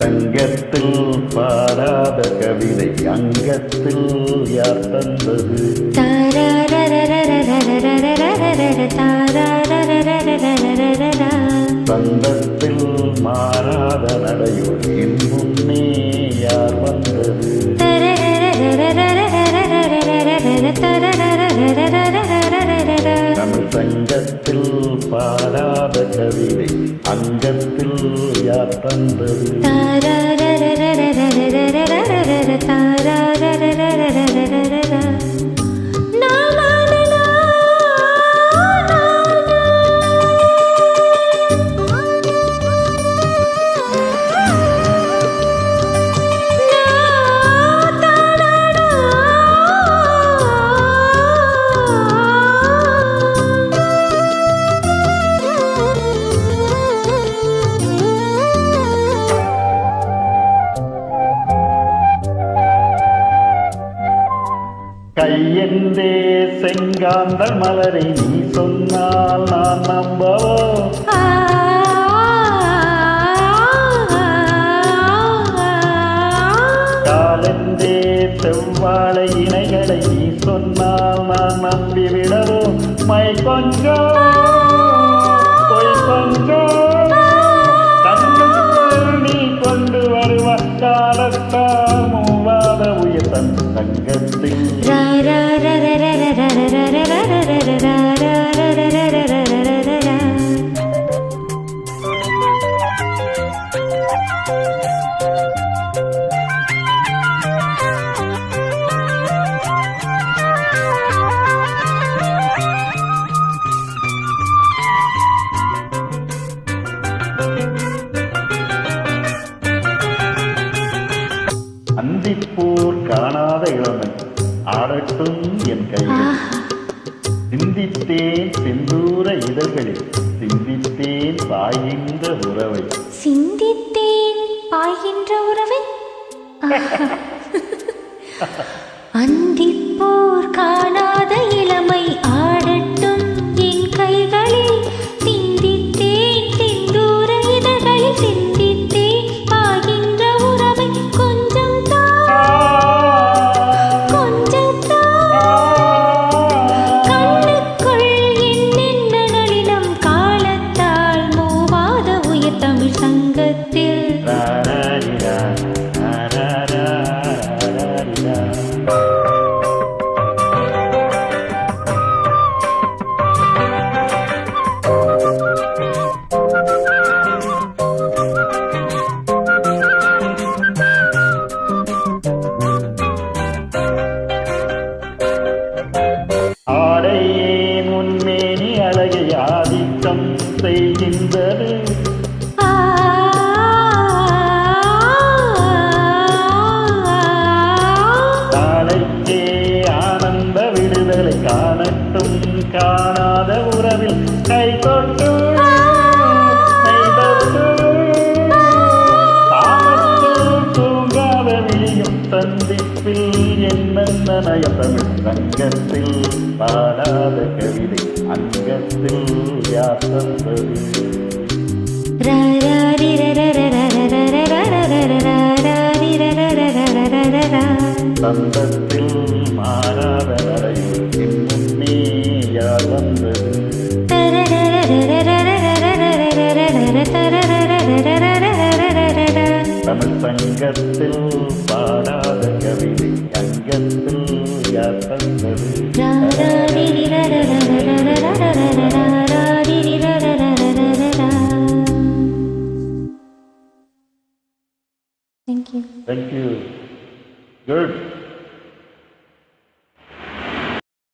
சங்கத்தில் பாடாத கவிதை அங்கத்தில் யார் தந்தது? சந்தத்தில் மாறாத நடையுள் என் முன்னே யார் வந்தது? தமிழ் சங்கத்தில் பாடாத கவிதை அங்கத்தில் யார் தந்தது? கையென்றே செங்காந்தள் மலரை நீ சொன்னால் நான் நம்பவோ? காலென்றே செவ்வாழை இணைகளை நீ சொன்னால் நான் நம்பிவிடவோ? மை கொஞ்சம் பொய் கொஞ்சம் கண்ணுக்குள் நீ கொண்டு வருவ காலத்தால் மூவாத உயர்த்தன் சங்கத்தில் அந்திப்பூர் காணாத இளமை ஆடட்டும் என் கையில். சிந்தித்தேன் செந்தூர இதழ்களில் சிந்தித்தேன் பாய்கின்ற உறவை. சிந்தித்தேன் பாய்கின்ற உறவை. அந்திப்போர் காணாத இளமை ஆடட்டும் என் கைகளில். சிந்தித்தேன் செந்தூர இதழ்களில் சிந்தித்தேன் பாய்கின்ற உறவை. கொஞ்சம் ஆடையே முன்மேனி அழகை ஆதிக்கம் செய்கின்றது. நாளைக்கே ஆனந்த விடுதலை காணட்டும் காணாத உறவில் கை தொட்டு தூங்காத விழியும் சந்திப்பில் என்னென்ன நயம். தமிழ் சங்கத்தில் பாடாத கவிதை அங்கத்தில் யார் தந்தது? சந்தத்தில் மாறாத நடையில் என் முன்னே யார் வந்தது? தமிழ் சங்கத்தில் பாடாத கவிதை அங்கத்தில் யார் தந்தது? Thank you. Thank you. Good.